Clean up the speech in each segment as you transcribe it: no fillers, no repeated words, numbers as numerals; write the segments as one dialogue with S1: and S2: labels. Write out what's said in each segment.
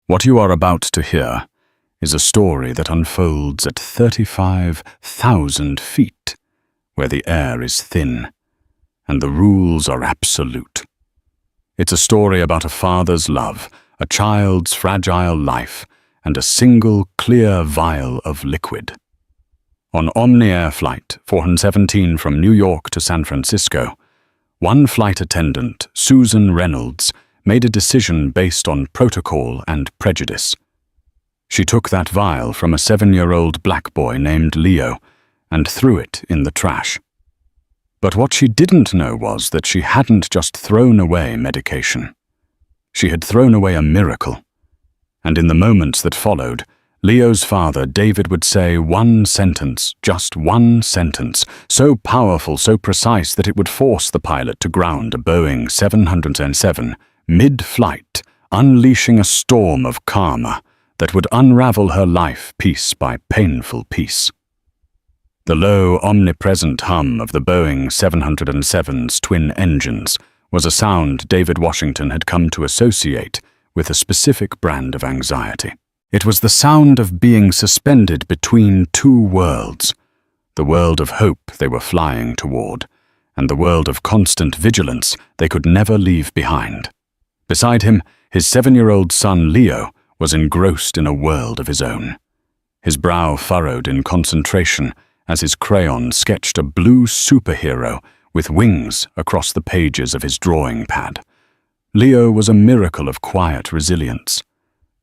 S1: What you are about to hear is a story that unfolds at 35,000 feet, where the air is thin and the rules are absolute. It's a story about a father's love, a child's fragile life, and a single clear vial of liquid. On Omni Air Flight 417 from New York to San Francisco, one flight attendant, Susan Reynolds, made a decision based on protocol and prejudice. She took that vial from a 7-year-old black boy named Leo and threw it in the trash. But what she didn't know was that she hadn't just thrown away medication. She had thrown away a miracle. And in the moments that followed, Leo's father, David, would say one sentence, just one sentence, so powerful, so precise that it would force the pilot to ground a Boeing 707 mid-flight, unleashing a storm of karma that would unravel her life piece by painful piece. The low, omnipresent hum of the Boeing 707's twin engines was a sound David Washington had come to associate with a specific brand of anxiety. It was the sound of being suspended between two worlds, the world of hope they were flying toward, and the world of constant vigilance they could never leave behind. Beside him, his 7-year-old son Leo was engrossed in a world of his own. His brow furrowed in concentration as his crayon sketched a blue superhero with wings across the pages of his drawing pad. Leo was a miracle of quiet resilience.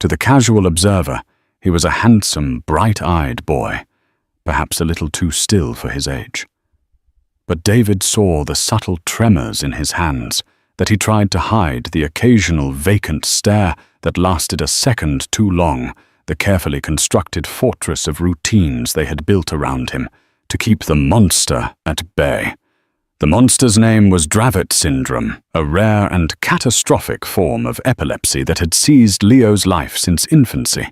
S1: To the casual observer, he was a handsome, bright-eyed boy, perhaps a little too still for his age. But David saw the subtle tremors in his hands, that he tried to hide the occasional vacant stare that lasted a second too long, the carefully constructed fortress of routines they had built around him to keep the monster at bay. The monster's name was Dravet syndrome, a rare and catastrophic form of epilepsy that had seized Leo's life since infancy.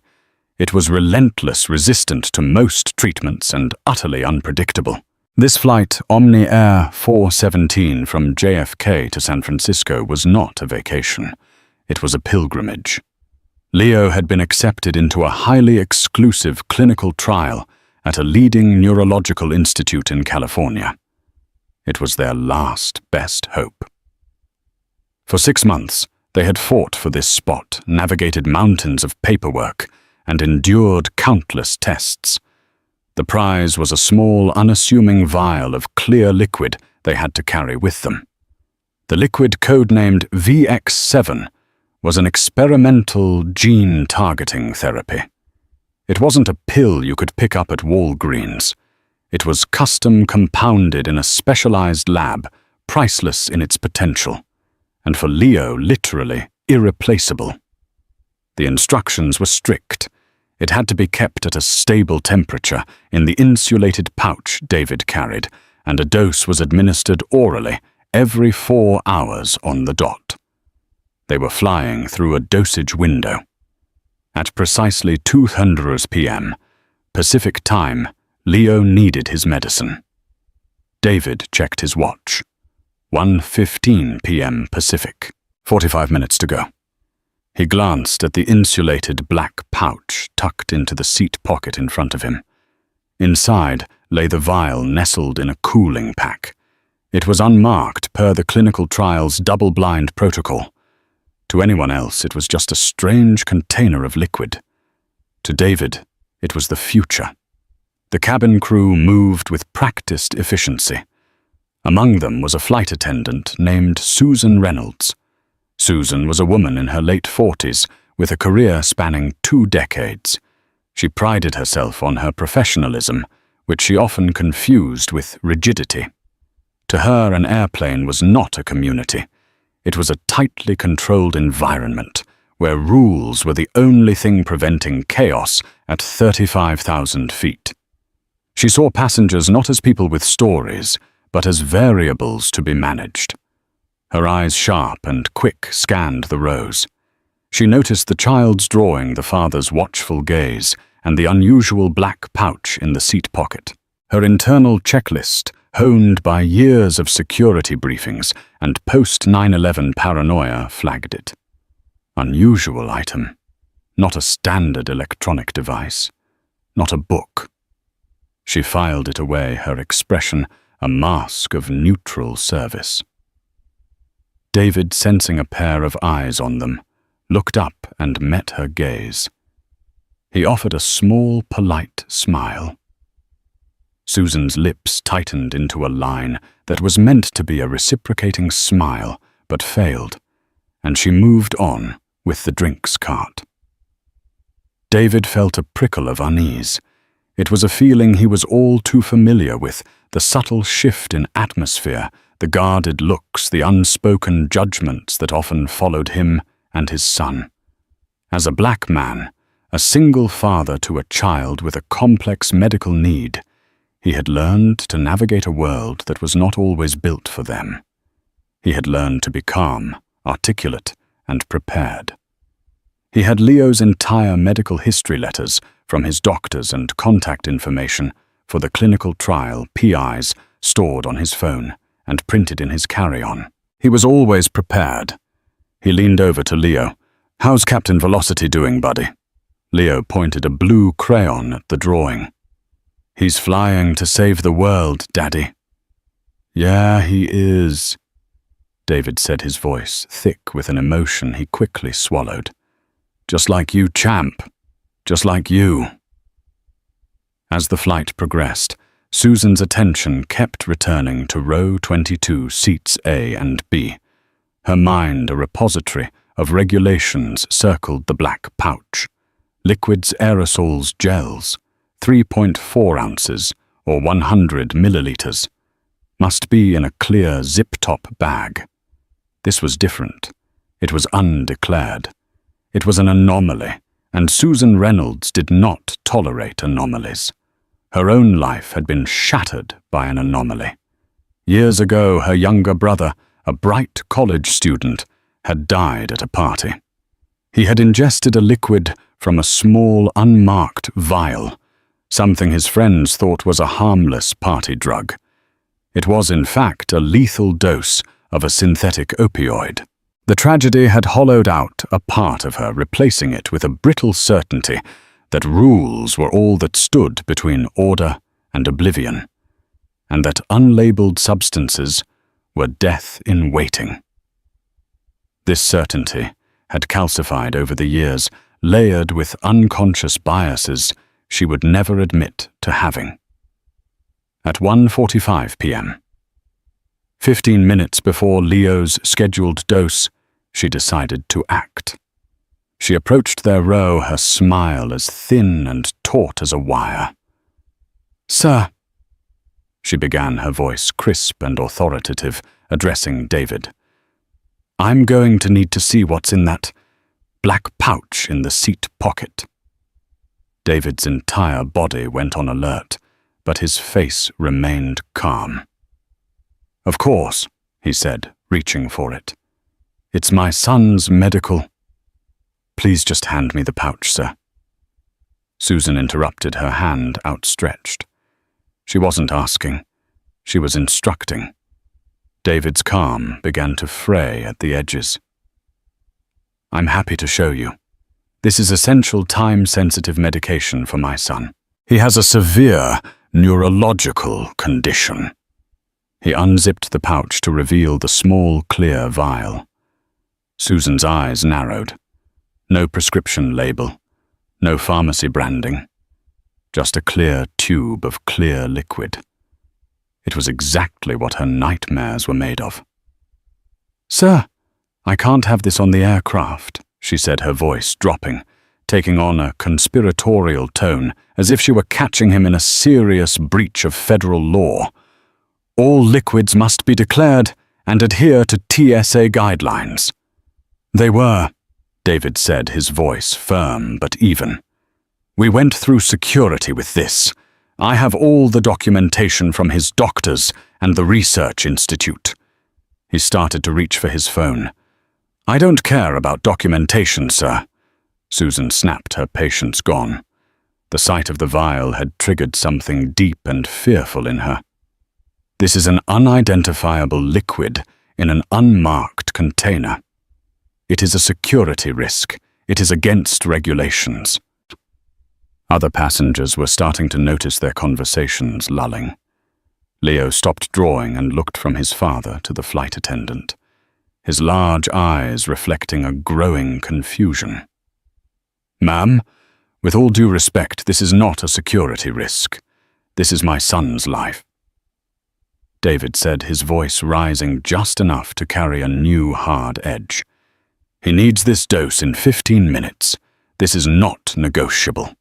S1: It was relentless, resistant to most treatments, and utterly unpredictable. This flight, Omni Air 417 from JFK to San Francisco, was not a vacation. It was a pilgrimage. Leo had been accepted into a highly exclusive clinical trial at a leading neurological institute in California. It was their last best hope. For 6 months, they had fought for this spot, navigated mountains of paperwork, and endured countless tests. The prize was a small, unassuming vial of clear liquid they had to carry with them. The liquid, codenamed VX7, was an experimental gene-targeting therapy. It wasn't a pill you could pick up at Walgreens. It was custom compounded in a specialized lab, priceless in its potential, and for Leo, literally irreplaceable. The instructions were strict. It had to be kept at a stable temperature in the insulated pouch David carried, and a dose was administered orally every 4 hours on the dot. They were flying through a dosage window. At precisely 2:00 p.m. Pacific time, Leo needed his medicine. David checked his watch. 1:15 p.m. Pacific. 45 minutes to go. He glanced at the insulated black pouch tucked into the seat pocket in front of him. Inside lay the vial nestled in a cooling pack. It was unmarked per the clinical trial's double-blind protocol. To anyone else, it was just a strange container of liquid. To David, it was the future. The cabin crew moved with practiced efficiency. Among them was a flight attendant named Susan Reynolds. Susan was a woman in her late 40s with a career spanning 2 decades. She prided herself on her professionalism, which she often confused with rigidity. To her, an airplane was not a community. It was a tightly controlled environment where rules were the only thing preventing chaos at 35,000 feet. She saw passengers not as people with stories, but as variables to be managed. Her eyes sharp and quick scanned the rows. She noticed the child's drawing, the father's watchful gaze, and the unusual black pouch in the seat pocket. Her internal checklist, honed by years of security briefings and post-9/11 paranoia, flagged it. Unusual item. not a standard electronic device, not a book. She filed it away, her expression a mask of neutral service. David, sensing a pair of eyes on them, looked up and met her gaze. He offered a small, polite smile. Susan's lips tightened into a line that was meant to be a reciprocating smile, but failed, and she moved on with the drinks cart. David felt a prickle of unease. It was a feeling he was all too familiar with, the subtle shift in atmosphere, the guarded looks, the unspoken judgments that often followed him and his son. As a black man, a single father to a child with a complex medical need, he had learned to navigate a world that was not always built for them. He had learned to be calm, articulate, and prepared. He had Leo's entire medical history letters from his doctors and contact information for the clinical trial PIs stored on his phone and printed in his carry-on. He was always prepared. He leaned over to Leo. "How's Captain Velocity doing, buddy?" Leo pointed a blue crayon at the drawing. "He's flying to save the world, Daddy." "Yeah, he is," David said, his voice thick with an emotion he quickly swallowed. "Just like you, champ. Just like you." As the flight progressed, Susan's attention kept returning to row 22, seats A and B. Her mind a repository of regulations circled the black pouch. Liquids, aerosols, gels, 3.4 ounces or 100 milliliters. Must be in a clear zip-top bag. This was different. It was undeclared. It was an anomaly, and Susan Reynolds did not tolerate anomalies. Her own life had been shattered by an anomaly. Years ago, her younger brother, a bright college student, had died at a party. He had ingested a liquid from a small, unmarked vial, something his friends thought was a harmless party drug. It was, in fact, a lethal dose of a synthetic opioid. The tragedy had hollowed out a part of her, replacing it with a brittle certainty that rules were all that stood between order and oblivion, and that unlabeled substances were death in waiting. This certainty had calcified over the years, layered with unconscious biases she would never admit to having. At 1:45 p.m., 15 minutes before Leo's scheduled dose, she decided to act. She approached their row, her smile as thin and taut as a wire. "Sir," she began, her voice crisp and authoritative, addressing David. "I'm going to need to see what's in that black pouch in the seat pocket." David's entire body went on alert, but his face remained calm. "Of course," he said, reaching for it. "It's my son's medical—" "Please just hand me the pouch, sir." Susan interrupted, her hand outstretched. She wasn't asking. She was instructing. David's calm began to fray at the edges. "I'm happy to show you. This is essential time-sensitive medication for my son. He has a severe neurological condition." He unzipped the pouch to reveal the small, clear vial. Susan's eyes narrowed. No prescription label, no pharmacy branding, just a clear tube of clear liquid. It was exactly what her nightmares were made of. "Sir, I can't have this on the aircraft," she said, her voice dropping, taking on a conspiratorial tone, as if she were catching him in a serious breach of federal law. "All liquids must be declared and adhere to TSA guidelines." "They were," David said, his voice firm but even. "We went through security with this. I have all the documentation from his doctors and the research institute." He started to reach for his phone. "I don't care about documentation, sir." Susan snapped, her patience gone. The sight of the vial had triggered something deep and fearful in her. "This is an unidentifiable liquid in an unmarked container. It is a security risk. It is against regulations." Other passengers were starting to notice their conversations lulling. Leo stopped drawing and looked from his father to the flight attendant, his large eyes reflecting a growing confusion. "Ma'am, with all due respect, this is not a security risk. This is my son's life," David said, his voice rising just enough to carry a new hard edge. "He needs this dose in 15 minutes. This is not negotiable."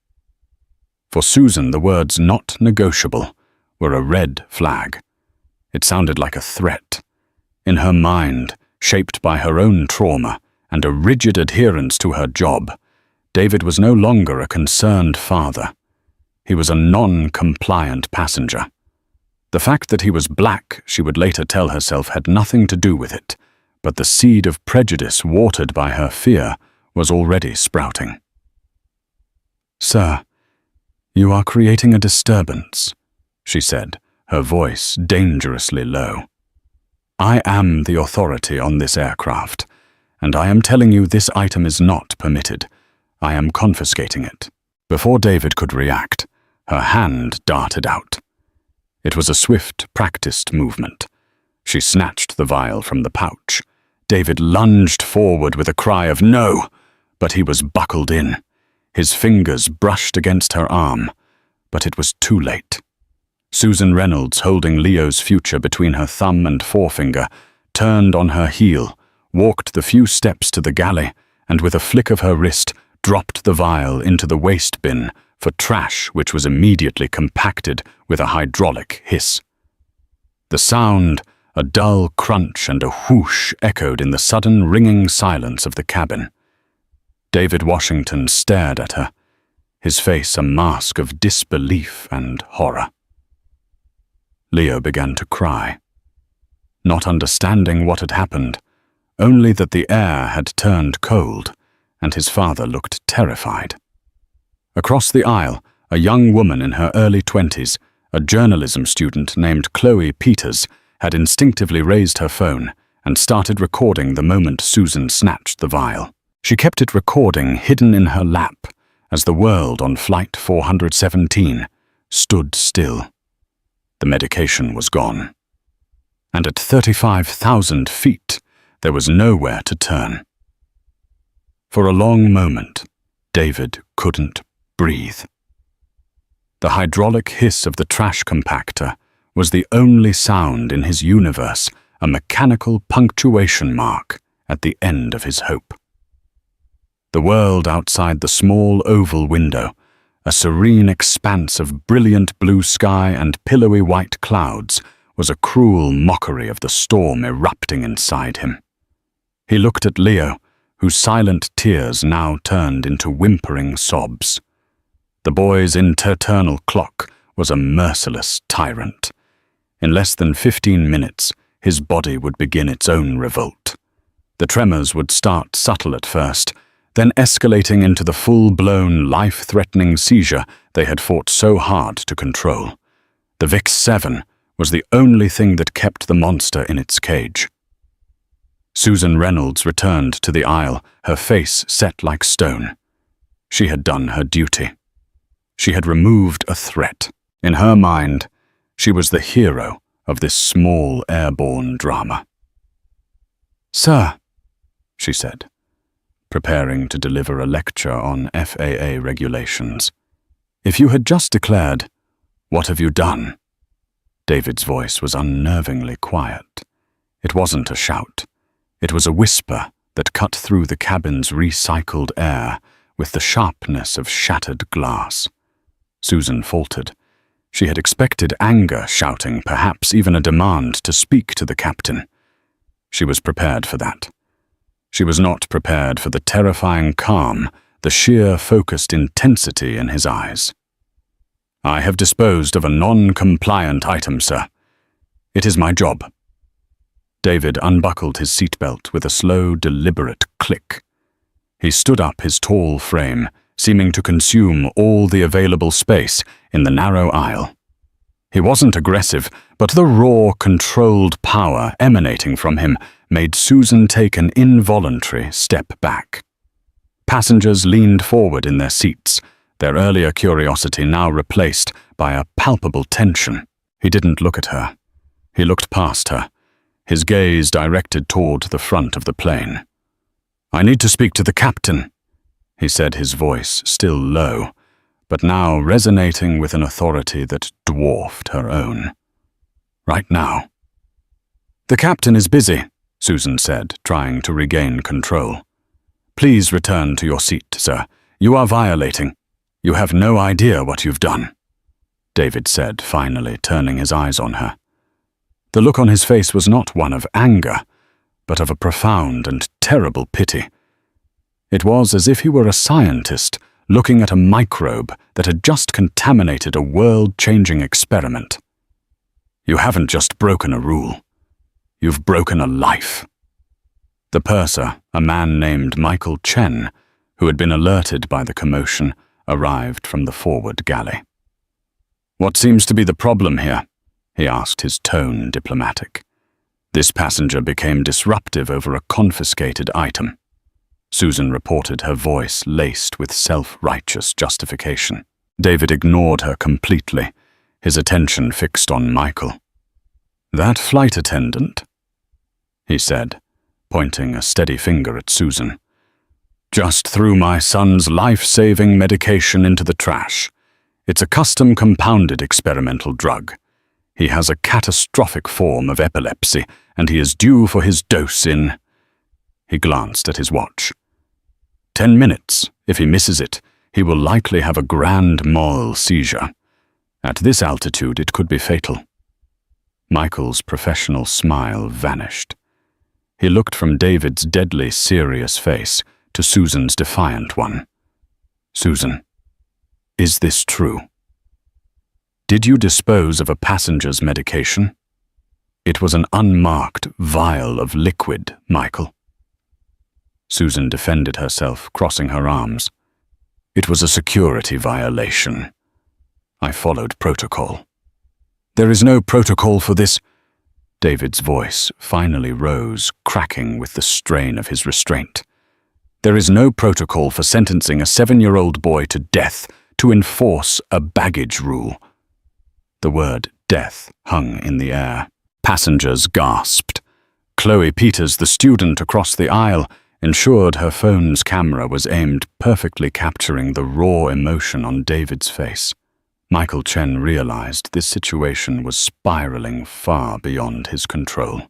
S1: For Susan, the words "not negotiable" were a red flag. It sounded like a threat. In her mind, shaped by her own trauma and a rigid adherence to her job, David was no longer a concerned father. He was a non-compliant passenger. The fact that he was black, she would later tell herself, had nothing to do with it, but the seed of prejudice watered by her fear was already sprouting. "Sir, you are creating a disturbance," she said, her voice dangerously low. "I am the authority on this aircraft, and I am telling you this item is not permitted. I am confiscating it." Before David could react, her hand darted out. It was a swift, practiced movement. She snatched the vial from the pouch. David lunged forward with a cry of "no," but he was buckled in. His fingers brushed against her arm, but it was too late. Susan Reynolds, holding Leo's future between her thumb and forefinger, turned on her heel, walked the few steps to the galley, and with a flick of her wrist, dropped the vial into the waste bin for trash, which was immediately compacted with a hydraulic hiss. The sound, a dull crunch and a whoosh, echoed in the sudden ringing silence of the cabin. David Washington stared at her, his face a mask of disbelief and horror. Leo began to cry, not understanding what had happened, only that the air had turned cold, and his father looked terrified. Across the aisle, a young woman in her early 20s, a journalism student named Chloe Peters, had instinctively raised her phone and started recording the moment Susan snatched the vial. She kept it recording hidden in her lap as the world on Flight 417 stood still. The medication was gone, and at 35,000 feet, there was nowhere to turn. For a long moment, David couldn't breathe. The hydraulic hiss of the trash compactor was the only sound in his universe, a mechanical punctuation mark at the end of his hope. The world outside the small oval window, a serene expanse of brilliant blue sky and pillowy white clouds, was a cruel mockery of the storm erupting inside him. He looked at Leo, whose silent tears now turned into whimpering sobs. The boy's internal clock was a merciless tyrant. In less than 15 minutes, his body would begin its own revolt. The tremors would start subtle at first, then escalating into the full-blown, life-threatening seizure they had fought so hard to control. The VIX-7 was the only thing that kept the monster in its cage. Susan Reynolds returned to the aisle, her face set like stone. She had done her duty. She had removed a threat. In her mind, she was the hero of this small airborne drama. "Sir," she said, preparing to deliver a lecture on FAA regulations, "if you had just declared, 'What have you done?'" David's voice was unnervingly quiet. It wasn't a shout. It was a whisper that cut through the cabin's recycled air with the sharpness of shattered glass. Susan faltered. She had expected anger, shouting, perhaps even a demand to speak to the captain. She was prepared for that. She was not prepared for the terrifying calm, the sheer focused intensity in his eyes. "I have disposed of a non-compliant item, sir. It is my job." David unbuckled his seatbelt with a slow, deliberate click. He stood up his tall frame, seeming to consume all the available space in the narrow aisle. He wasn't aggressive, but the raw, controlled power emanating from him made Susan take an involuntary step back. Passengers leaned forward in their seats, their earlier curiosity now replaced by a palpable tension. He didn't look at her. He looked past her, his gaze directed toward the front of the plane. "I need to speak to the captain," he said, his voice still low, but now resonating with an authority that dwarfed her own. "Right now." "The captain is busy," Susan said, trying to regain control. "Please return to your seat, sir. You are violating. You have no idea what you've done," David said, finally turning his eyes on her. The look on his face was not one of anger, but of a profound and terrible pity. It was as if he were a scientist looking at a microbe that had just contaminated a world-changing experiment. "You haven't just broken a rule. You've broken a life." The purser, a man named Michael Chen, who had been alerted by the commotion, arrived from the forward galley. "What seems to be the problem here?" he asked, his tone diplomatic. "This passenger became disruptive over a confiscated item." Susan reported, her voice laced with self-righteous justification. David ignored her completely, his attention fixed on Michael. "That flight attendant," he said, pointing a steady finger at Susan, "just threw my son's life-saving medication into the trash. It's a custom-compounded experimental drug. He has a catastrophic form of epilepsy, and he is due for his dose in—" He glanced at his watch. 10 minutes. If he misses it, he will likely have a grand mal seizure. At this altitude, it could be fatal. Michael's professional smile vanished. He looked from David's deadly serious face to Susan's defiant one. "Susan, is this true? Did you dispose of a passenger's medication?" "It was an unmarked vial of liquid, Michael." Susan defended herself, crossing her arms. "It was a security violation. I followed protocol." "There is no protocol for this." David's voice finally rose, cracking with the strain of his restraint. "There is no protocol for sentencing a 7-year-old boy to death to enforce a baggage rule." The word death hung in the air. Passengers gasped. Chloe Peters, the student across the aisle, ensured her phone's camera was aimed perfectly capturing the raw emotion on David's face. Michael Chen realized this situation was spiraling far beyond his control.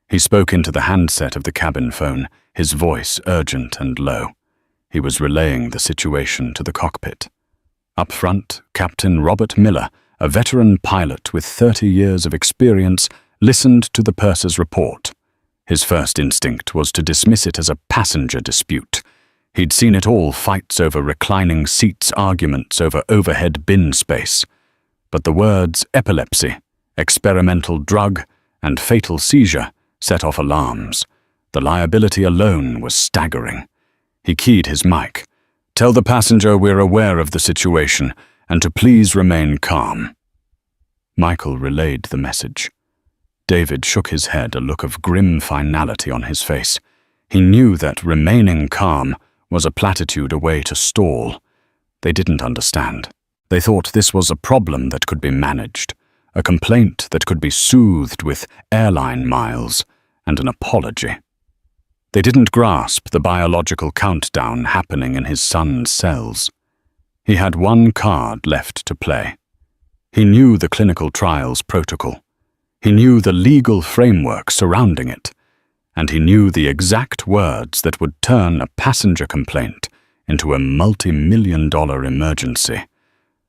S1: He spoke into the handset of the cabin phone, his voice urgent and low. He was relaying the situation to the cockpit. Up front, Captain Robert Miller, a veteran pilot with 30 years of experience, listened to the purser's report. His first instinct was to dismiss it as a passenger dispute. He'd seen it all: fights over reclining seats, arguments over overhead bin space. But the words epilepsy, experimental drug, and fatal seizure set off alarms. The liability alone was staggering. He keyed his mic. "Tell the passenger we're aware of the situation and to please remain calm." Michael relayed the message. David shook his head, a look of grim finality on his face. He knew that remaining calm was a platitude, a way to stall. They didn't understand. They thought this was a problem that could be managed, a complaint that could be soothed with airline miles and an apology. They didn't grasp the biological countdown happening in his son's cells. He had one card left to play. He knew the clinical trials protocol. He knew the legal framework surrounding it. And he knew the exact words that would turn a passenger complaint into a multi-million-dollar emergency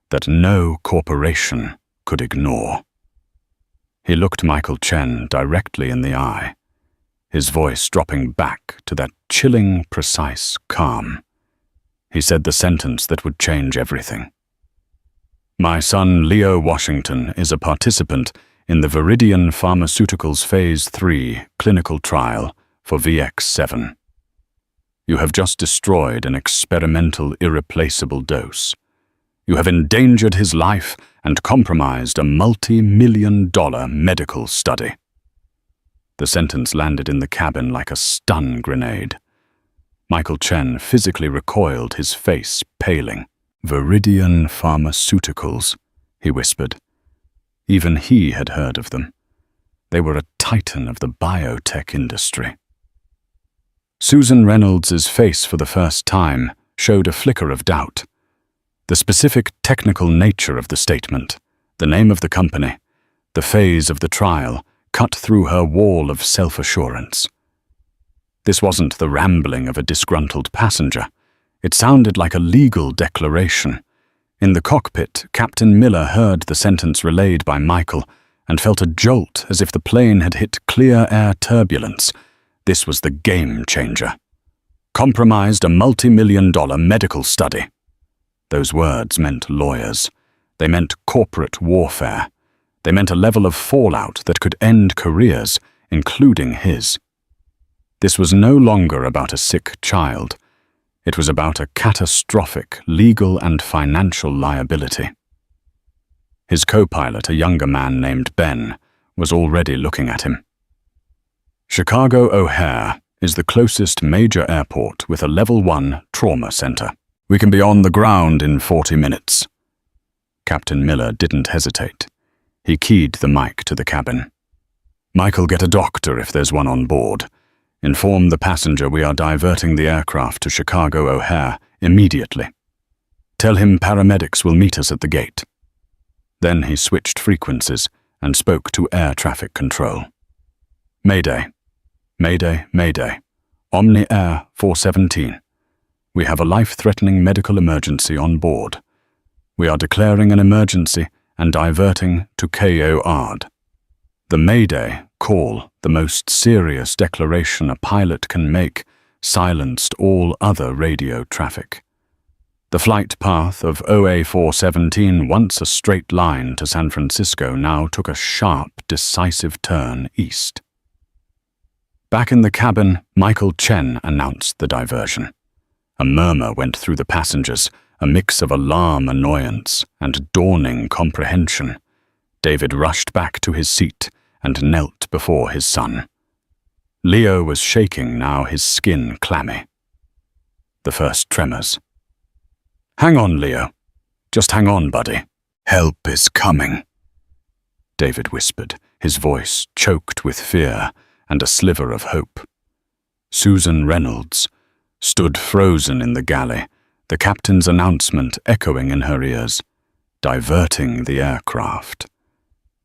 S1: that no corporation could ignore. He looked Michael Chen directly in the eye, his voice dropping back to that chilling, precise calm. He said the sentence that would change everything. "My son Leo Washington is a participant in the Viridian Pharmaceuticals Phase 3 clinical trial for VX7. You have just destroyed an experimental, irreplaceable dose. You have endangered his life and compromised a multi-million-dollar medical study." The sentence landed in the cabin like a stun grenade. Michael Chen physically recoiled, his face paling. "Viridian Pharmaceuticals," he whispered. Even he had heard of them. They were a titan of the biotech industry. Susan Reynolds's face for the first time showed a flicker of doubt. The specific technical nature of the statement, the name of the company, the phase of the trial, cut through her wall of self-assurance. This wasn't the rambling of a disgruntled passenger. It sounded like a legal declaration. In the cockpit, Captain Miller heard the sentence relayed by Michael and felt a jolt as if the plane had hit clear air turbulence. This was the game changer. Compromised a multi-million-dollar medical study. Those words meant lawyers. They meant corporate warfare. They meant a level of fallout that could end careers, including his. This was no longer about a sick child. It was about a catastrophic legal and financial liability. His co-pilot, a younger man named Ben, was already looking at him. Chicago O'Hare is the closest major airport with a Level 1 trauma center. We can be on the ground in 40 minutes. Captain Miller didn't hesitate. He keyed the mic to the cabin. "Michael, get a doctor if there's one on board. Inform the passenger we are diverting the aircraft to Chicago O'Hare immediately. Tell him paramedics will meet us at the gate." Then he switched frequencies and spoke to air traffic control. "Mayday. Mayday, Mayday. Omni Air 417. We have a life-threatening medical emergency on board. We are declaring an emergency and diverting to KO ARD." The Mayday call, the most serious declaration a pilot can make, silenced all other radio traffic. The flight path of OA 417, once a straight line to San Francisco, now took a sharp, decisive turn east. Back in the cabin, Michael Chen announced the diversion. A murmur went through the passengers, a mix of alarm, annoyance, and dawning comprehension. David rushed back to his seat and knelt before his son. Leo was shaking now, his skin clammy. The first tremors. "Hang on, Leo. Just hang on, buddy. Help is coming," David whispered, his voice choked with fear and a sliver of hope. Susan Reynolds stood frozen in the galley, the captain's announcement echoing in her ears, diverting the aircraft.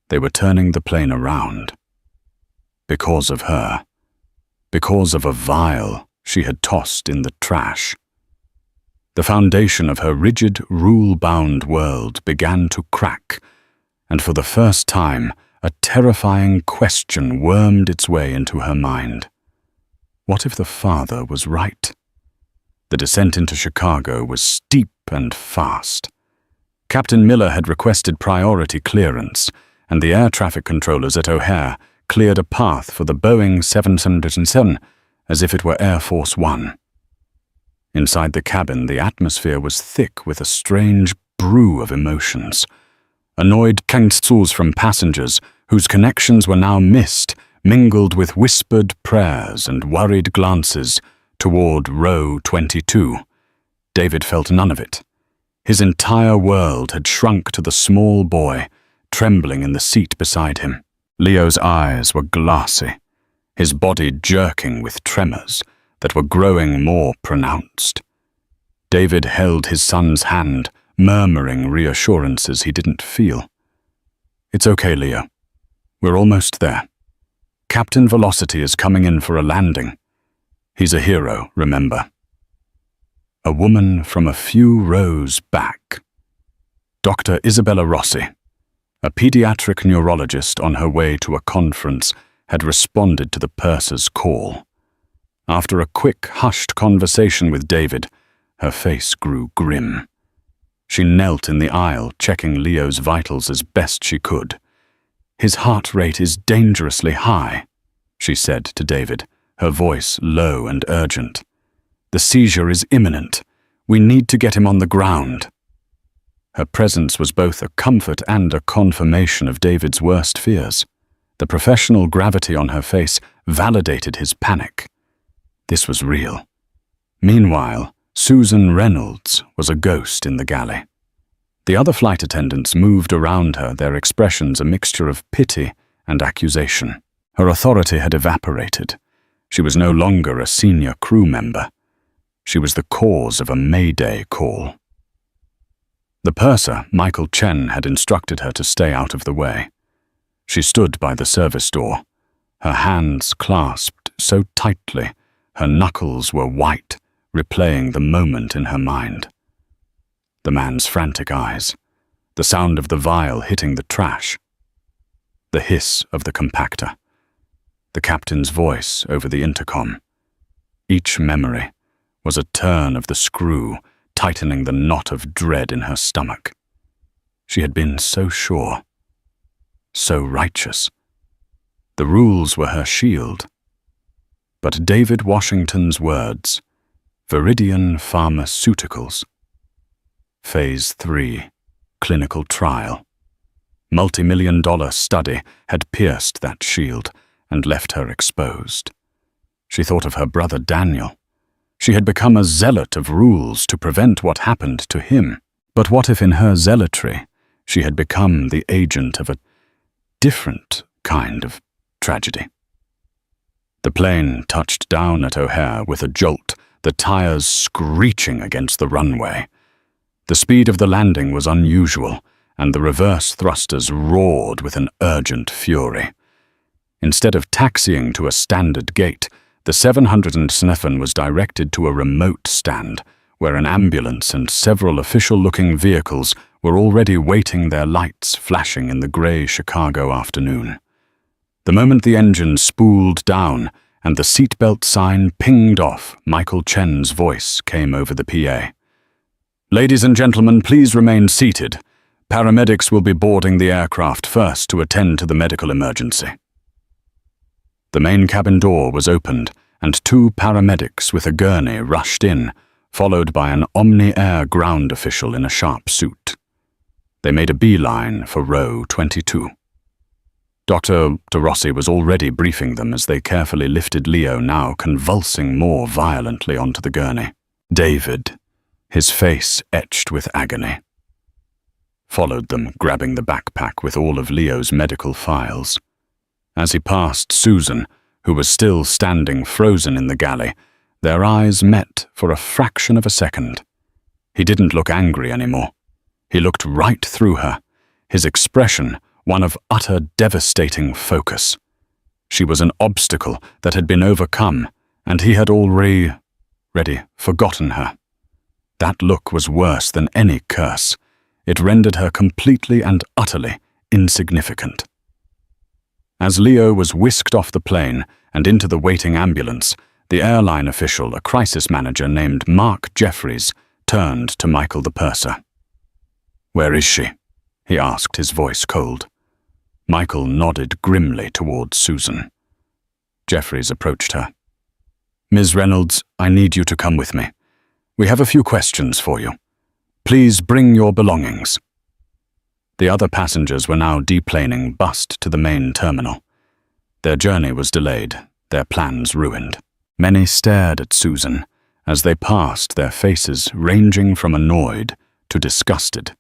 S1: They were turning the plane around. Because of her. Because of a vial she had tossed in the trash. The foundation of her rigid, rule-bound world began to crack, and for the first time, a terrifying question wormed its way into her mind. What if the father was right? The descent into Chicago was steep and fast. Captain Miller had requested priority clearance, and the air traffic controllers at O'Hare cleared a path for the Boeing 777 as if it were Air Force One. Inside the cabin, the atmosphere was thick with a strange brew of emotions. Annoyed kangtsus from passengers, whose connections were now missed, mingled with whispered prayers and worried glances toward row 22. David felt none of it. His entire world had shrunk to the small boy, trembling in the seat beside him. Leo's eyes were glassy, his body jerking with tremors that were growing more pronounced. David held his son's hand, murmuring reassurances he didn't feel. "It's okay, Leo. We're almost there. Captain Velocity is coming in for a landing. He's a hero, remember." A woman from a few rows back. Dr. Isabella Rossi, a pediatric neurologist on her way to a conference, had responded to the purser's call. After a quick, hushed conversation with David, her face grew grim. She knelt in the aisle, checking Leo's vitals as best she could. "His heart rate is dangerously high," she said to David, her voice low and urgent. "The seizure is imminent. We need to get him on the ground." Her presence was both a comfort and a confirmation of David's worst fears. The professional gravity on her face validated his panic. This was real. Meanwhile, Susan Reynolds was a ghost in the galley. The other flight attendants moved around her, their expressions a mixture of pity and accusation. Her authority had evaporated. She was no longer a senior crew member. She was the cause of a Mayday call. The purser, Michael Chen, had instructed her to stay out of the way. She stood by the service door, her hands clasped so tightly her knuckles were white, replaying the moment in her mind. The man's frantic eyes, the sound of the vial hitting the trash, the hiss of the compactor, the captain's voice over the intercom. Each memory was a turn of the screw, tightening the knot of dread in her stomach. She had been so sure, so righteous. The rules were her shield. But David Washington's words, Viridian Pharmaceuticals, Phase 3, clinical trial, multi-million-dollar study had pierced that shield and left her exposed. She thought of her brother Daniel. She had become a zealot of rules to prevent what happened to him. But what if in her zealotry she had become the agent of a different kind of tragedy? The plane touched down at O'Hare with a jolt, the tires screeching against the runway. The speed of the landing was unusual, and the reverse thrusters roared with an urgent fury. Instead of taxiing to a standard gate, the 707 was directed to a remote stand, where an ambulance and several official-looking vehicles were already waiting, their lights flashing in the grey Chicago afternoon. The moment the engine spooled down and the seatbelt sign pinged off, Michael Chen's voice came over the PA. "Ladies and gentlemen, please remain seated. Paramedics will be boarding the aircraft first to attend to the medical emergency." The main cabin door was opened, and 2 paramedics with a gurney rushed in, followed by an Omni Air ground official in a sharp suit. They made a beeline for row 22. Dr. Rossi was already briefing them as they carefully lifted Leo, now convulsing more violently, onto the gurney. David, his face etched with agony, followed them, grabbing the backpack with all of Leo's medical files. As he passed Susan, who was still standing frozen in the galley, their eyes met for a fraction of a second. He didn't look angry anymore. He looked right through her, his expression one of utter devastating focus. She was an obstacle that had been overcome, and he had already forgotten her. That look was worse than any curse. It rendered her completely and utterly insignificant. As Leo was whisked off the plane and into the waiting ambulance, the airline official, a crisis manager named Mark Jeffries, turned to Michael the purser. "Where is she?" he asked, his voice cold. Michael nodded grimly towards Susan. Jeffries approached her. "Ms. Reynolds, I need you to come with me. We have a few questions for you. Please bring your belongings." The other passengers were now deplaning bust to the main terminal. Their journey was delayed, their plans ruined. Many stared at Susan as they passed, their faces ranging from annoyed to disgusted.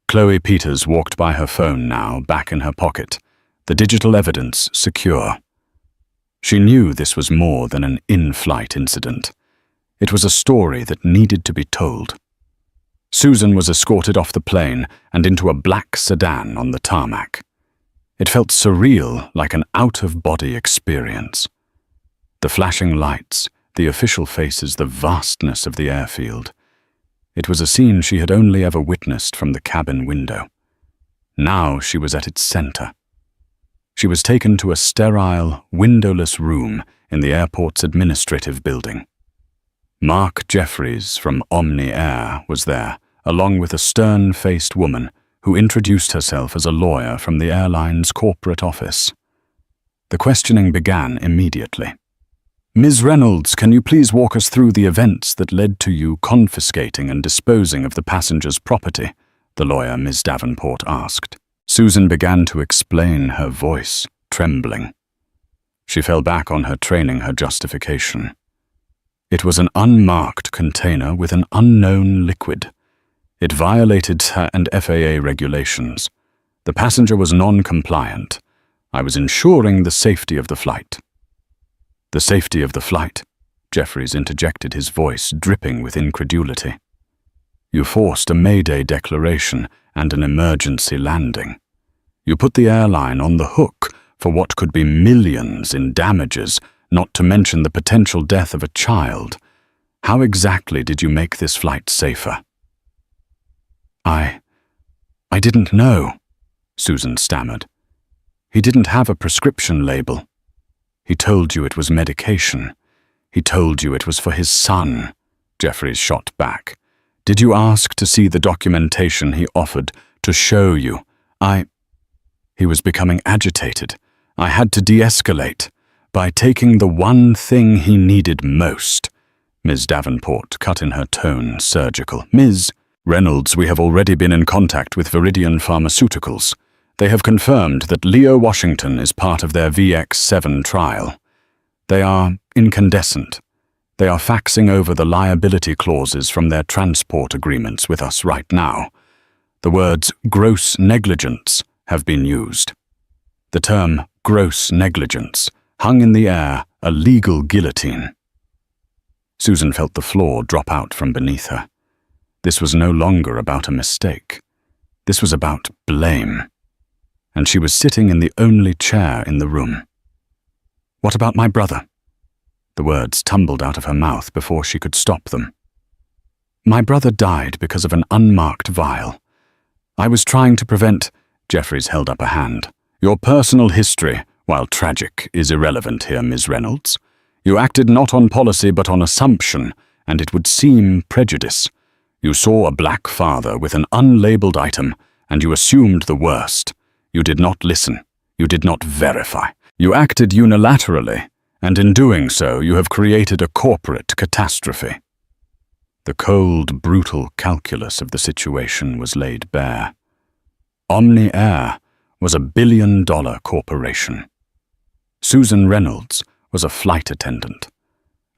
S1: Chloe Peters walked by her phone now, back in her pocket, the digital evidence secure. She knew this was more than an in-flight incident. It was a story that needed to be told. Susan was escorted off the plane and into a black sedan on the tarmac. It felt surreal, like an out-of-body experience. The flashing lights, the official faces, the vastness of the airfield. It was a scene she had only ever witnessed from the cabin window. Now she was at its center. She was taken to a sterile, windowless room in the airport's administrative building. Mark Jeffries from Omni Air was there, along with a stern-faced woman who introduced herself as a lawyer from the airline's corporate office. The questioning began immediately. "Ms. Reynolds, can you please walk us through the events that led to you confiscating and disposing of the passenger's property?" the lawyer, Ms. Davenport, asked. Susan began to explain, her voice trembling. She fell back on her training, her justification. It was an unmarked container with an unknown liquid. It violated TSA and FAA regulations. The passenger was non-compliant. I was ensuring the safety of the flight. The safety of the flight, Jeffries interjected, his voice dripping with incredulity. You forced a Mayday declaration and an emergency landing. You put the airline on the hook for what could be millions in damages, not to mention the potential death of a child. How exactly did you make this flight safer? I didn't know, Susan stammered. He didn't have a prescription label. He told you it was medication. He told you it was for his son, Jeffries shot back. Did you ask to see the documentation he offered to show you? He was becoming agitated. I had to de-escalate by taking the one thing he needed most. Ms. Davenport cut in her tone surgical. Ms. Reynolds, we have already been in contact with Viridian Pharmaceuticals. They have confirmed that Leo Washington is part of their VX7 trial. They are incandescent. They are faxing over the liability clauses from their transport agreements with us right now. The words gross negligence have been used. The term gross negligence hung in the air a legal guillotine. Susan felt the floor drop out from beneath her. This was no longer about a mistake. This was about blame. And she was sitting in the only chair in the room. What about my brother? The words tumbled out of her mouth before she could stop them. My brother died because of an unmarked vial. I was trying to prevent... Jeffries held up a hand. Your personal history, while tragic, is irrelevant here, Ms. Reynolds. You acted not on policy but on assumption, and it would seem prejudice. You saw a black father with an unlabeled item, and you assumed the worst. You did not listen. You did not verify. You acted unilaterally, and in doing so, you have created a corporate catastrophe. The cold, brutal calculus of the situation was laid bare. Omni Air was a billion-dollar corporation. Susan Reynolds was a flight attendant.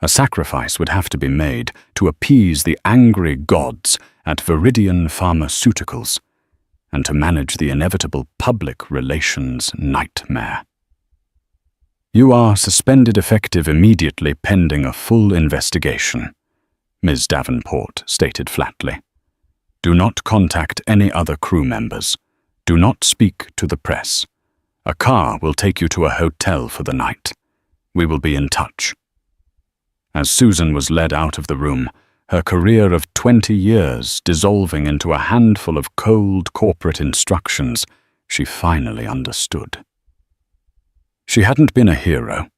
S1: A sacrifice would have to be made to appease the angry gods at Viridian Pharmaceuticals and to manage the inevitable public relations nightmare. You are suspended effective immediately pending a full investigation, Ms. Davenport stated flatly. Do not contact any other crew members. Do not speak to the press. A car will take you to a hotel for the night. We will be in touch. As Susan was led out of the room, her career of 20 years dissolving into a handful of cold corporate instructions, she finally understood. She hadn't been a hero.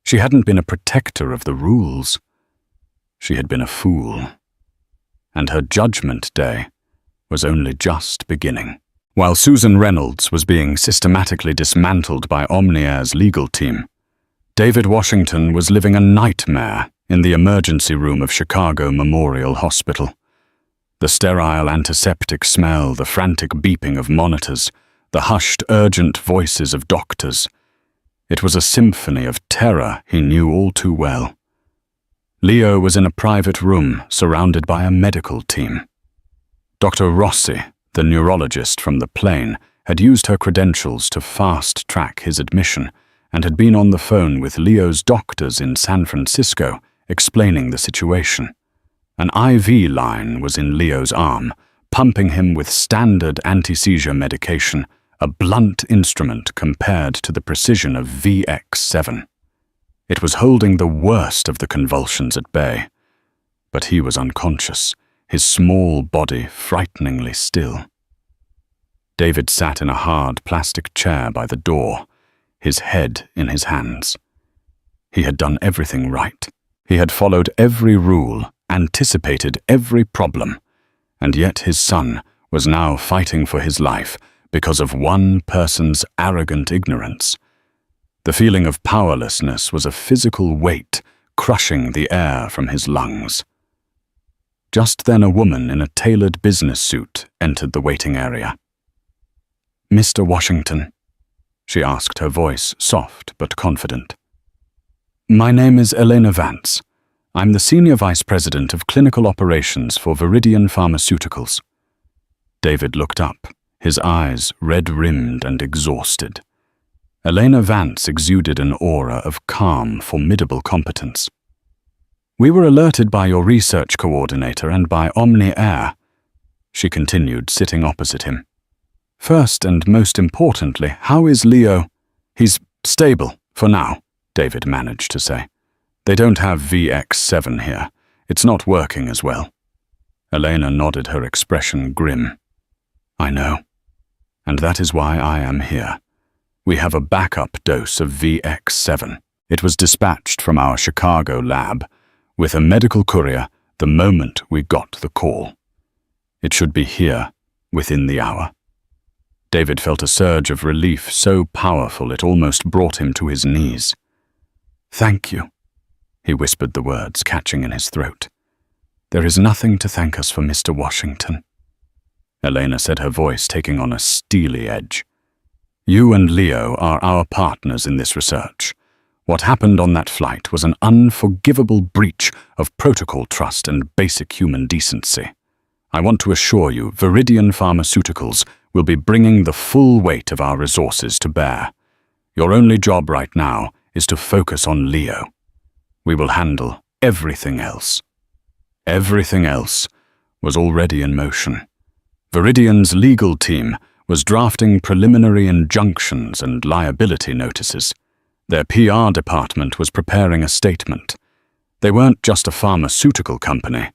S1: She hadn't been a protector of the rules. She had been a fool. And her judgment day was only just beginning. While Susan Reynolds was being systematically dismantled by Omniair's legal team, David Washington was living a nightmare in the emergency room of Chicago Memorial Hospital. The sterile antiseptic smell, the frantic beeping of monitors, the hushed, urgent voices of doctors. It was a symphony of terror he knew all too well. Leo was in a private room surrounded by a medical team. Dr. Rossi, the neurologist from the plane, had used her credentials to fast-track his admission and had been on the phone with Leo's doctors in San Francisco explaining the situation. An IV line was in Leo's arm, pumping him with standard anti-seizure medication, a blunt instrument compared to the precision of VX7. It was holding the worst of the convulsions at bay. But he was unconscious, his small body frighteningly still. David sat in a hard plastic chair by the door, his head in his hands. He had done everything right. He had followed every rule, anticipated every problem, and yet his son was now fighting for his life because of one person's arrogant ignorance. The feeling of powerlessness was a physical weight crushing the air from his lungs. Just then a woman in a tailored business suit entered the waiting area. Mr. Washington, she asked, her voice soft but confident. My name is Elena Vance. I'm the Senior Vice President of Clinical Operations for Viridian Pharmaceuticals. David looked up, his eyes red-rimmed and exhausted. Elena Vance exuded an aura of calm, formidable competence. We were alerted by your research coordinator and by Omni Air, she continued, sitting opposite him. First and most importantly, how is Leo? He's stable, for now, David managed to say. They don't have VX7 here. It's not working as well. Elena nodded, her expression grim. I know. And that is why I am here. We have a backup dose of VX7. It was dispatched from our Chicago lab with a medical courier the moment we got the call. It should be here within the hour. David felt a surge of relief so powerful it almost brought him to his knees. Thank you, he whispered the words, catching in his throat. There is nothing to thank us for, Mr. Washington. Elena said, her voice taking on a steely edge. You and Leo are our partners in this research. What happened on that flight was an unforgivable breach of protocol trust and basic human decency. I want to assure you, Viridian Pharmaceuticals will be bringing the full weight of our resources to bear. Your only job right now is to focus on Leo. We will handle everything else. Everything else was already in motion. Viridian's legal team was drafting preliminary injunctions and liability notices. Their PR department was preparing a statement. They weren't just a pharmaceutical company.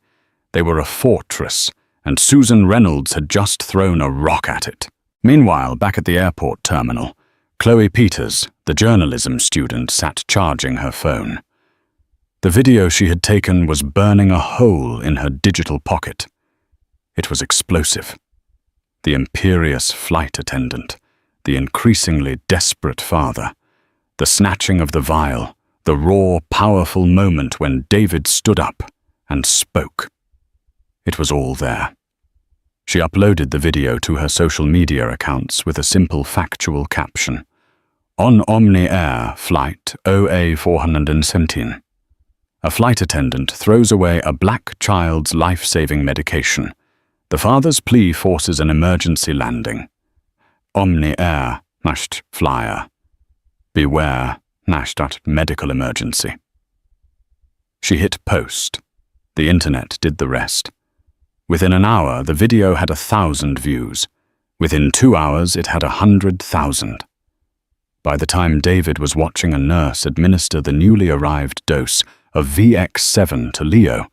S1: They were a fortress, and Susan Reynolds had just thrown a rock at it. Meanwhile, back at the airport terminal, Chloe Peters, the journalism student, sat charging her phone. The video she had taken was burning a hole in her digital pocket. It was explosive. The imperious flight attendant, the increasingly desperate father, the snatching of the vial, the raw, powerful moment when David stood up and spoke. It was all there. She uploaded the video to her social media accounts with a simple factual caption. On Omni Air Flight OA417. A flight attendant throws away a black child's life-saving medication. The father's plea forces an emergency landing. Omni Air # flyer. Beware # medical emergency. She hit post. The internet did the rest. Within an hour, the video had 1,000 views. Within 2 hours, it had 100,000. By the time David was watching a nurse administer the newly arrived dose of VX7 to Leo,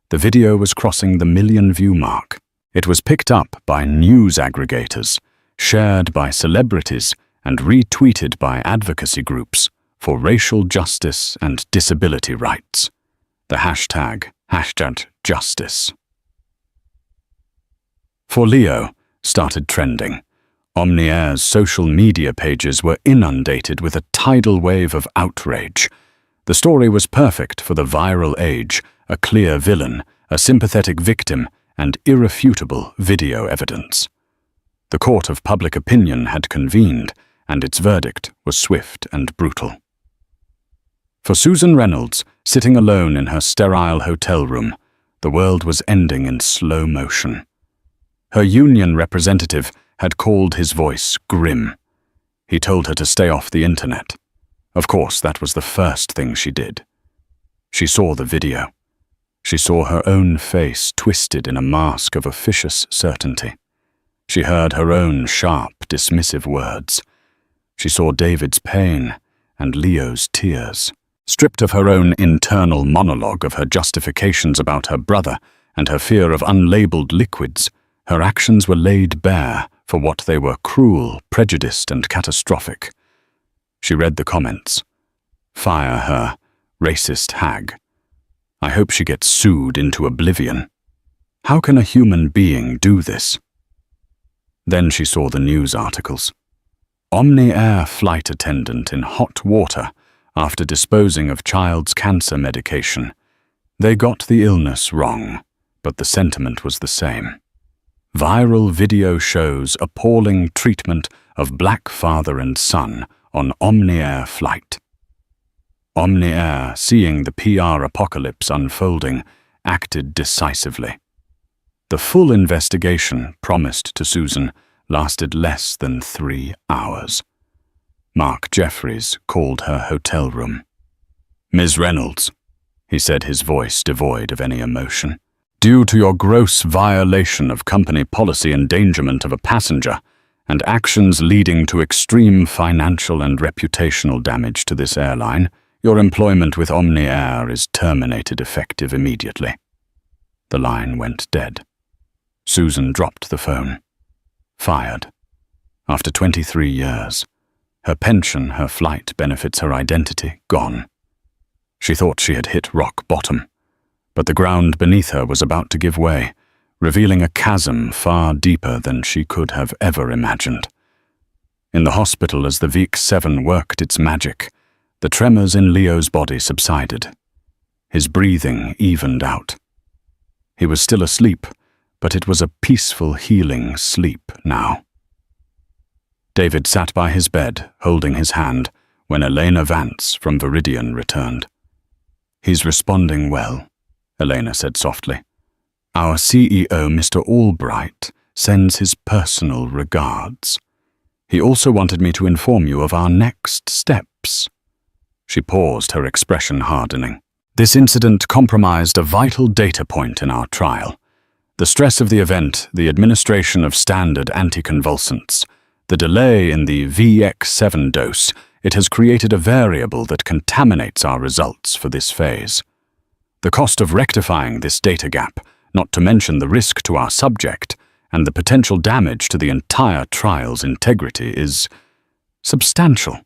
S1: the video was crossing the 1 million view mark. It was picked up by news aggregators, shared by celebrities, and retweeted by advocacy groups for racial justice and disability rights. The hashtag #justice. For Leo started trending. Omni Air's social media pages were inundated with a tidal wave of outrage. The story was perfect for the viral age, a clear villain, a sympathetic victim, and irrefutable video evidence. The court of public opinion had convened, and its verdict was swift and brutal. For Susan Reynolds, sitting alone in her sterile hotel room, the world was ending in slow motion. Her union representative had called his voice grim. He told her to stay off the internet. Of course, that was the first thing she did. She saw the video. She saw her own face twisted in a mask of officious certainty. She heard her own sharp, dismissive words. She saw David's pain and Leo's tears. Stripped of her own internal monologue of her justifications about her brother and her fear of unlabeled liquids, her actions were laid bare for what they were: cruel, prejudiced, and catastrophic. She read the comments. Fire her, racist hag. I hope she gets sued into oblivion. How can a human being do this? Then she saw the news articles. Omni Air flight attendant in hot water after disposing of child's cancer medication. They got the illness wrong, but the sentiment was the same. Viral video shows appalling treatment of black father and son on Omni Air flight. Omni Air, seeing the PR apocalypse unfolding, acted decisively. The full investigation, promised to Susan, lasted less than 3 hours. Mark Jeffries called her hotel room. "Ms. Reynolds," he said, his voice devoid of any emotion, "due to your gross violation of company policy endangerment of a passenger and actions leading to extreme financial and reputational damage to this airline, your employment with Omni Air is terminated effective immediately." The line went dead. Susan dropped the phone. Fired. After 23 years. Her pension, her flight benefits, her identity, gone. She thought she had hit rock bottom, but the ground beneath her was about to give way, revealing a chasm far deeper than she could have ever imagined. In the hospital, as the VX-7 worked its magic, the tremors in Leo's body subsided. His breathing evened out. He was still asleep, but it was a peaceful, healing sleep now. David sat by his bed, holding his hand, when Elena Vance from Viridian returned. "He's responding well," Elena said softly. "Our CEO, Mr. Albright, sends his personal regards. He also wanted me to inform you of our next steps." She paused, her expression hardening. "This incident compromised a vital data point in our trial. The stress of the event, the administration of standard anticonvulsants, the delay in the VX-7 dose, it has created a variable that contaminates our results for this phase. The cost of rectifying this data gap, not to mention the risk to our subject and the potential damage to the entire trial's integrity, is substantial."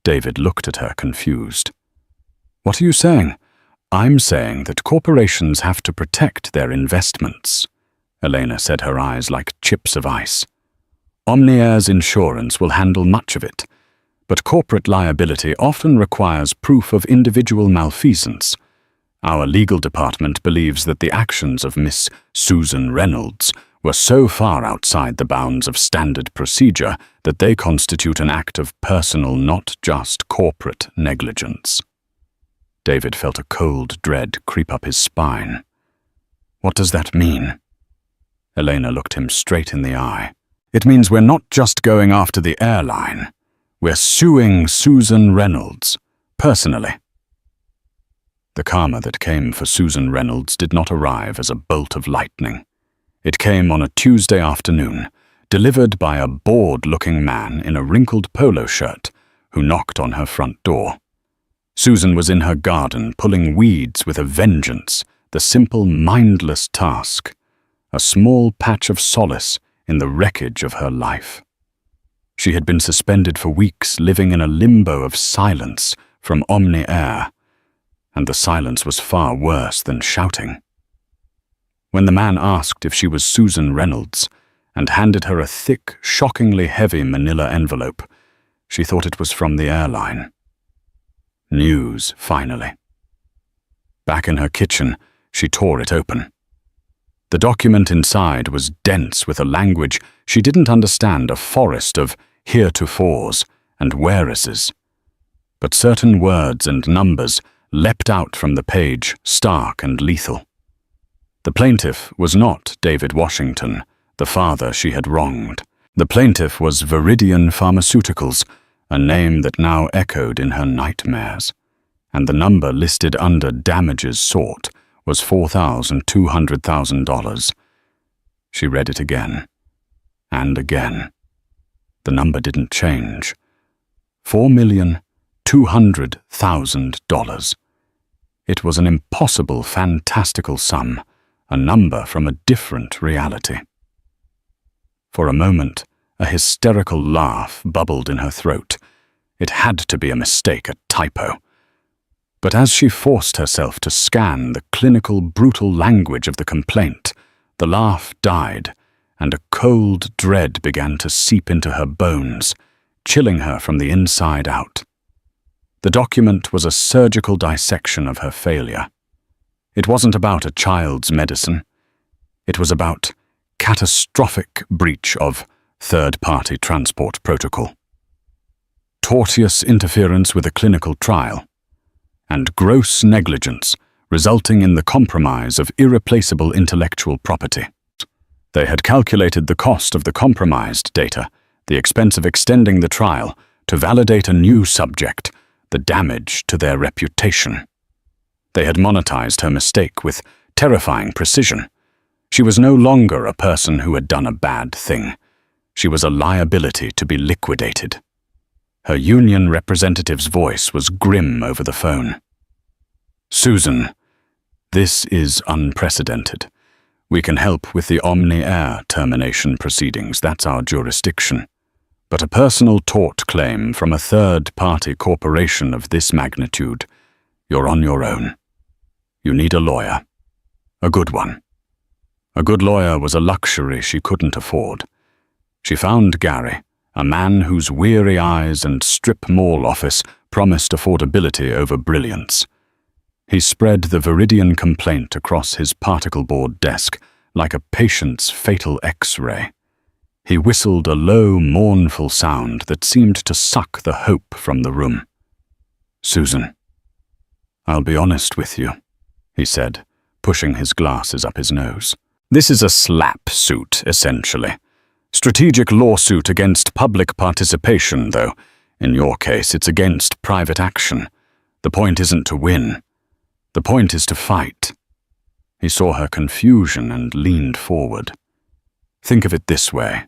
S1: David looked at her, confused. "What are you saying?" "I'm saying that corporations have to protect their investments," Elena said, her eyes like chips of ice. "Omni Air's insurance will handle much of it, but corporate liability often requires proof of individual malfeasance. Our legal department believes that the actions of Miss Susan Reynolds were so far outside the bounds of standard procedure that they constitute an act of personal, not just corporate negligence." David felt a cold dread creep up his spine. "What does that mean?" Elena looked him straight in the eye. "It means we're not just going after the airline. We're suing Susan Reynolds, personally." The karma that came for Susan Reynolds did not arrive as a bolt of lightning. It came on a Tuesday afternoon, delivered by a bored-looking man in a wrinkled polo shirt who knocked on her front door. Susan was in her garden, pulling weeds with a vengeance, the simple, mindless task, a small patch of solace in the wreckage of her life. She had been suspended for weeks, living in a limbo of silence from Omni Air, and the silence was far worse than shouting. When the man asked if she was Susan Reynolds and handed her a thick, shockingly heavy manila envelope, she thought it was from the airline. News, finally. Back in her kitchen, she tore it open. The document inside was dense with a language she didn't understand, a forest of heretofores and whereases. But certain words and numbers leapt out from the page, stark and lethal. The plaintiff was not David Washington, the father she had wronged. The plaintiff was Viridian Pharmaceuticals, a name that now echoed in her nightmares, and the number listed under damages sought was $4,200,000. She read it again, and again. The number didn't change. $4,200,000. It was an impossible, fantastical sum, a number from a different reality. For a moment, a hysterical laugh bubbled in her throat. It had to be a mistake, a typo. But as she forced herself to scan the clinical, brutal language of the complaint, the laugh died, and a cold dread began to seep into her bones, chilling her from the inside out. The document was a surgical dissection of her failure. It wasn't about a child's medicine. It was about catastrophic breach of third-party transport protocol. Tortious interference with a clinical trial. and gross negligence, resulting in the compromise of irreplaceable intellectual property. They had calculated the cost of the compromised data, the expense of extending the trial, to validate a new subject, the damage to their reputation. They had monetized her mistake with terrifying precision. She was no longer a person who had done a bad thing. She was a liability to be liquidated. Her union representative's voice was grim over the phone. "Susan, this is unprecedented. We can help with the Omni-Air termination proceedings, that's our jurisdiction. But a personal tort claim from a third-party corporation of this magnitude, you're on your own. You need a lawyer. A good one." A good lawyer was a luxury she couldn't afford. She found Gary, a man whose weary eyes and strip mall office promised affordability over brilliance. He spread the Viridian complaint across his particle board desk like a patient's fatal X-ray. He whistled a low, mournful sound that seemed to suck the hope from the room. "Susan, I'll be honest with you," he said, pushing his glasses up his nose. "This is a slap suit, essentially. Strategic lawsuit against public participation, though. In your case, it's against private action. The point isn't to win. The point is to fight." He saw her confusion and leaned forward. "Think of it this way.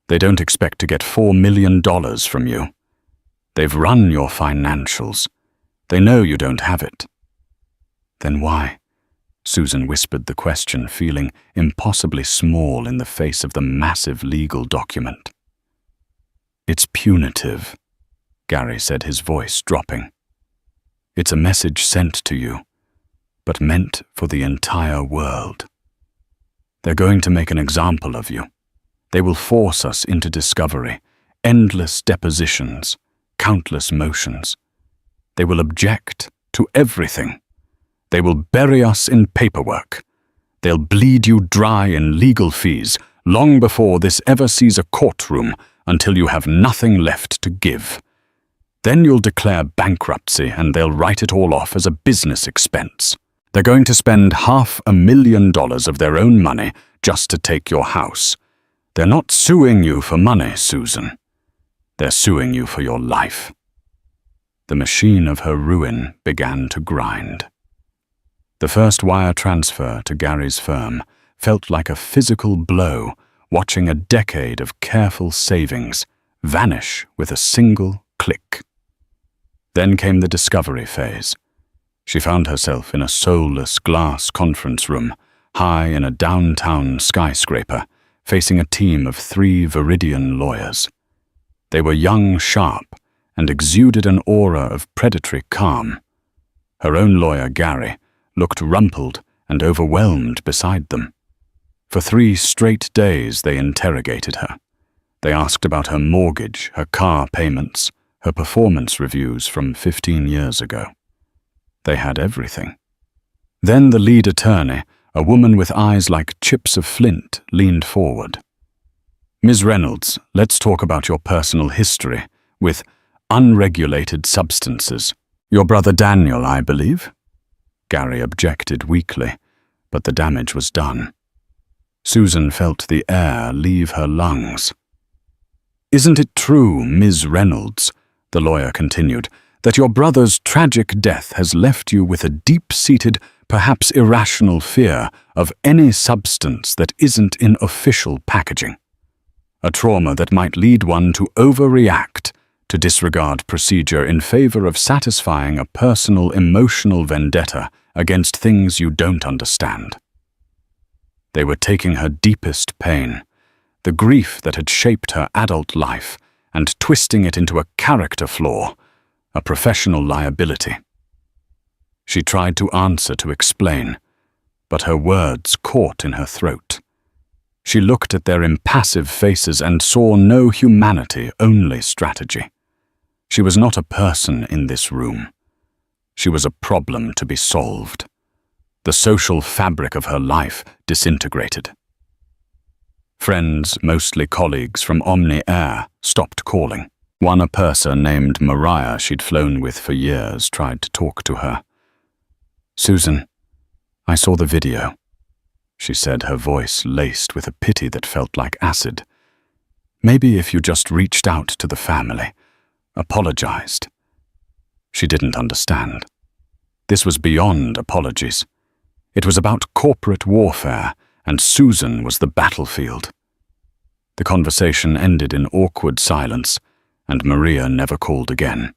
S1: They don't expect to get $4 million from you. They've run your financials. They know you don't have it." "Then why?" Susan whispered the question, feeling impossibly small in the face of the massive legal document. "It's punitive," Gary said, his voice dropping. "It's a message sent to you, but meant for the entire world. They're going to make an example of you. They will force us into discovery, endless depositions, countless motions. They will object to everything. They will bury us in paperwork. They'll bleed you dry in legal fees long before this ever sees a courtroom until you have nothing left to give. Then you'll declare bankruptcy and they'll write it all off as a business expense. They're going to spend $500,000 of their own money just to take your house. They're not suing you for money, Susan. They're suing you for your life." The machine of her ruin began to grind. The first wire transfer to Gary's firm felt like a physical blow, watching a decade of careful savings vanish with a single click. Then came the discovery phase. She found herself in a soulless glass conference room, high in a downtown skyscraper, facing a team of 3 Viridian lawyers. They were young, sharp, and exuded an aura of predatory calm. Her own lawyer, Gary, looked rumpled and overwhelmed beside them. For 3 straight days they interrogated her. They asked about her mortgage, her car payments, her performance reviews from 15 years ago. They had everything. Then the lead attorney, a woman with eyes like chips of flint, leaned forward. "Ms. Reynolds, let's talk about your personal history with unregulated substances. Your brother Daniel, I believe?" Gary objected weakly, but the damage was done. Susan felt the air leave her lungs. "Isn't it true, Ms. Reynolds," the lawyer continued, "that your brother's tragic death has left you with a deep-seated, perhaps irrational fear of any substance that isn't in official packaging? A trauma that might lead one to overreact, to disregard procedure in favor of satisfying a personal emotional vendetta against things you don't understand." They were taking her deepest pain, the grief that had shaped her adult life, and twisting it into a character flaw, a professional liability. She tried to answer, to explain, but her words caught in her throat. She looked at their impassive faces and saw no humanity, only strategy. She was not a person in this room. She was a problem to be solved. The social fabric of her life disintegrated. Friends, mostly colleagues from Omni-Air, stopped calling. One, a purser named Mariah she'd flown with for years, tried to talk to her. "Susan, I saw the video," she said, her voice laced with a pity that felt like acid. "Maybe if you just reached out to the family, apologized." She didn't understand. This was beyond apologies. It was about corporate warfare, and Susan was the battlefield. The conversation ended in awkward silence, and Maria never called again.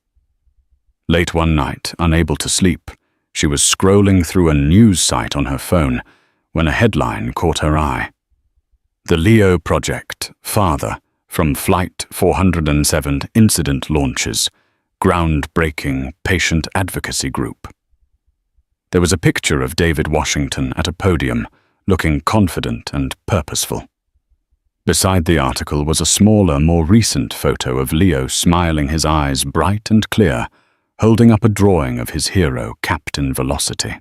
S1: Late one night, unable to sleep, she was scrolling through a news site on her phone when a headline caught her eye. "The Leo Project, Father, from Flight 407 Incident Launches, Groundbreaking Patient Advocacy Group." There was a picture of David Washington at a podium, looking confident and purposeful. Beside the article was a smaller, more recent photo of Leo smiling, his eyes bright and clear, holding up a drawing of his hero, Captain Velocity.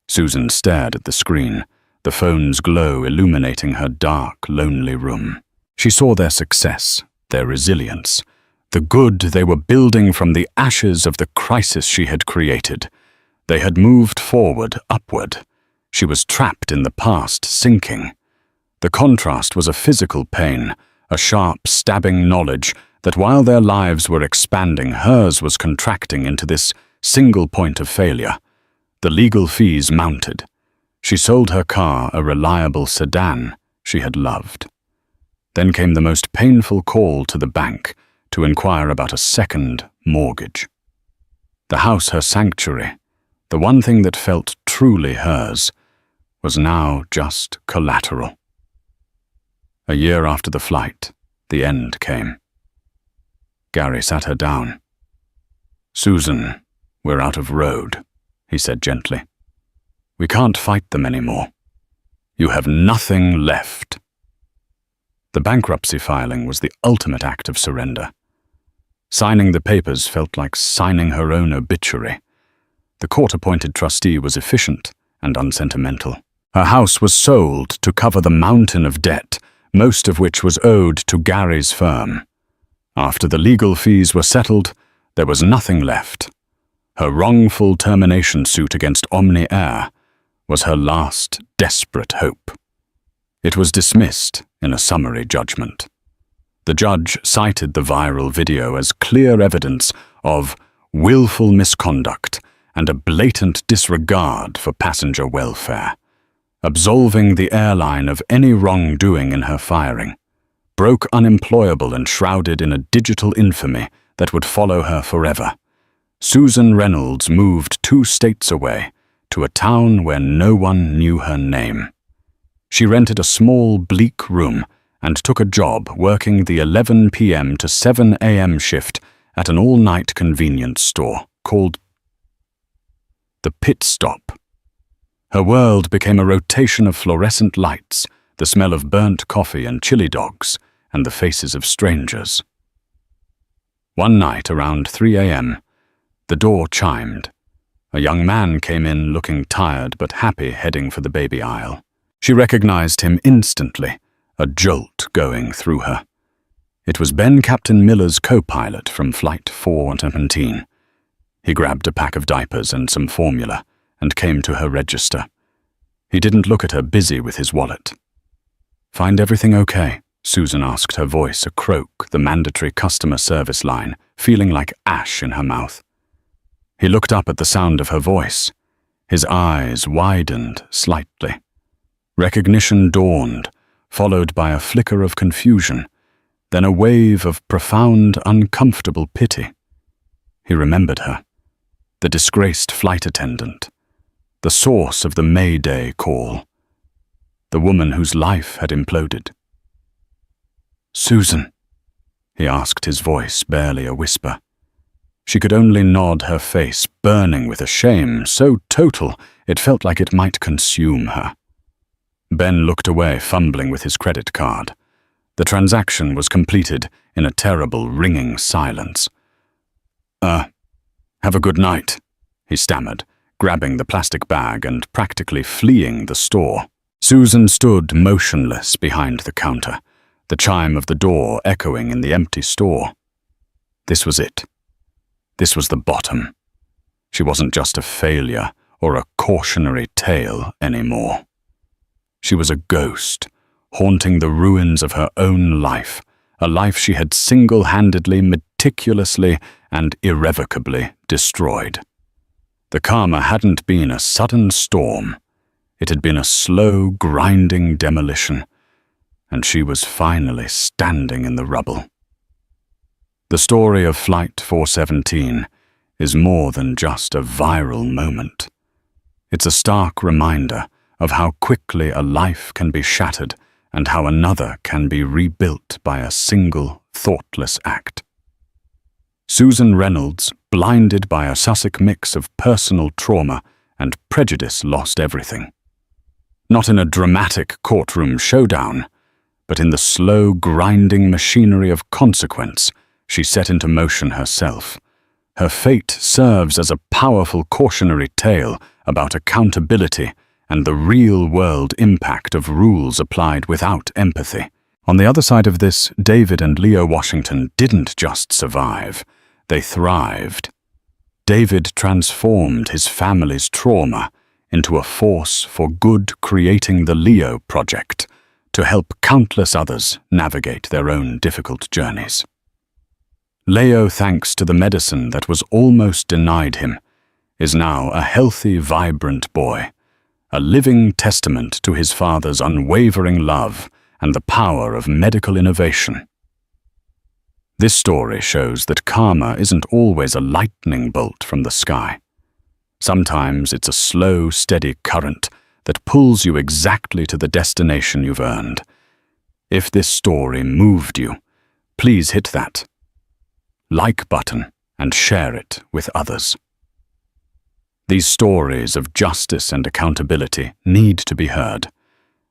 S1: Susan stared at the screen, the phone's glow illuminating her dark, lonely room. She saw their success, their resilience, the good they were building from the ashes of the crisis she had created. They had moved forward, upward. She was trapped in the past, sinking. The contrast was a physical pain, a sharp, stabbing knowledge that while their lives were expanding, hers was contracting into this single point of failure. The legal fees mounted. She sold her car, a reliable sedan she had loved. Then came the most painful call to the bank to inquire about a second mortgage. The house, her sanctuary, the one thing that felt truly hers, was now just collateral. A year after the flight, the end came. Gary sat her down. "Susan, we're out of road," he said gently. "We can't fight them anymore. You have nothing left." The bankruptcy filing was the ultimate act of surrender. Signing the papers felt like signing her own obituary. The court-appointed trustee was efficient and unsentimental. Her house was sold to cover the mountain of debt, most of which was owed to Gary's firm. After the legal fees were settled, there was nothing left. Her wrongful termination suit against Omni Air was her last desperate hope. It was dismissed in a summary judgment. The judge cited the viral video as clear evidence of willful misconduct and a blatant disregard for passenger welfare, absolving the airline of any wrongdoing in her firing, broke unemployable and shrouded in a digital infamy that would follow her forever. Susan Reynolds moved 2 states away to a town where no one knew her name. She rented a small, bleak room and took a job working the 11 p.m. to 7 a.m. shift at an all-night convenience store called the Pit Stop. Her world became a rotation of fluorescent lights, the smell of burnt coffee and chili dogs, and the faces of strangers. One night around 3 a.m., the door chimed. A young man came in looking tired but happy, heading for the baby aisle. She recognized him instantly, a jolt going through her. It was Ben Captain Miller's co-pilot from Flight 417. He grabbed a pack of diapers and some formula and came to her register. He didn't look at her, busy with his wallet. "Find everything okay?" Susan asked, her voice a croak, the mandatory customer service line, feeling like ash in her mouth. He looked up at the sound of her voice. His eyes widened slightly. Recognition dawned, followed by a flicker of confusion, then a wave of profound, uncomfortable pity. He remembered her, the disgraced flight attendant, the source of the Mayday call, the woman whose life had imploded. "Susan," he asked, his voice barely a whisper. She could only nod, her face burning with a shame so total it felt like it might consume her. Ben looked away, fumbling with his credit card. The transaction was completed in a terrible, ringing silence. Have a good night," he stammered, grabbing the plastic bag and practically fleeing the store. Susan stood motionless behind the counter, the chime of the door echoing in the empty store. This was it. This was the bottom. She wasn't just a failure or a cautionary tale anymore. She was a ghost, haunting the ruins of her own life, a life she had single-handedly, meticulously, and irrevocably destroyed. The karma hadn't been a sudden storm. It had been a slow, grinding demolition, and she was finally standing in the rubble. The story of Flight 417 is more than just a viral moment. It's a stark reminder of how quickly a life can be shattered and how another can be rebuilt by a single, thoughtless act. Susan Reynolds, blinded by a Sussex mix of personal trauma and prejudice, lost everything. Not in a dramatic courtroom showdown, but in the slow, grinding machinery of consequence she set into motion herself. Her fate serves as a powerful cautionary tale about accountability and the real-world impact of rules applied without empathy. On the other side of this, David and Leo Washington didn't just survive, they thrived. David transformed his family's trauma into a force for good, creating the Leo Project to help countless others navigate their own difficult journeys. Leo, thanks to the medicine that was almost denied him, is now a healthy, vibrant boy, a living testament to his father's unwavering love and the power of medical innovation. This story shows that karma isn't always a lightning bolt from the sky. Sometimes it's a slow, steady current that pulls you exactly to the destination you've earned. If this story moved you, please hit that like button and share it with others. These stories of justice and accountability need to be heard.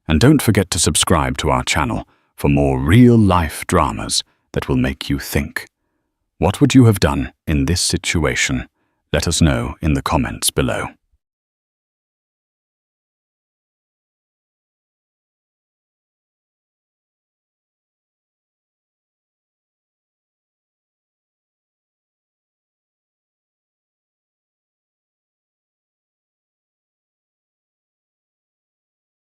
S1: And don't forget to subscribe to our channel for more real-life dramas that will make you think. What would you have done in this situation? Let us know in the comments below.